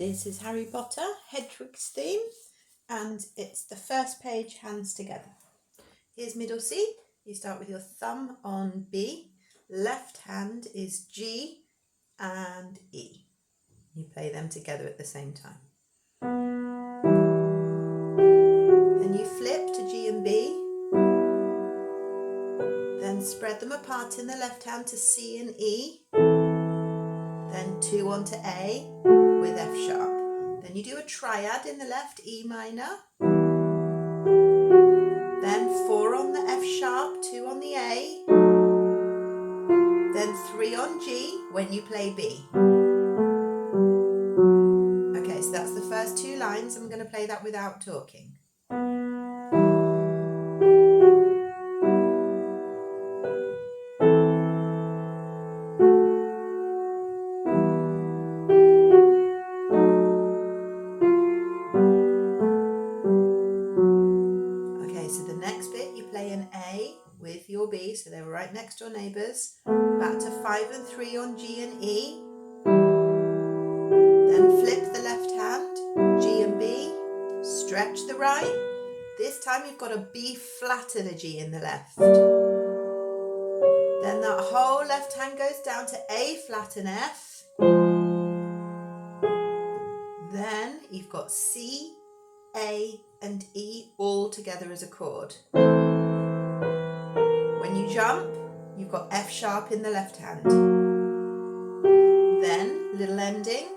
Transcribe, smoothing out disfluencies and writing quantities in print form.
This is Harry Potter, Hedwig's theme, and it's the first page, hands together. Here's middle C. You start with your thumb on B. Left hand is G and E. You play them together at the same time. Then you flip to G and B. Then spread them apart in the left hand to C and E. Then 2 onto A with F sharp. Then you do a triad in the left, E minor. Then 4 on the F sharp, 2 on the A. Then 3 on G when you play B. Okay, so that's the first 2 lines. I'm going to play that without talking. So the next bit you play an A with your B, so they're right next door neighbours. Back to 5 and 3 on G and E. Then flip the left hand, G and B, stretch the right. This time you've got a B flat and a G in the left. Then that whole left hand goes down to A flat and F. Then you've got C, A and E all together as a chord. When you jump, you've got F sharp in the left hand. Then, little ending,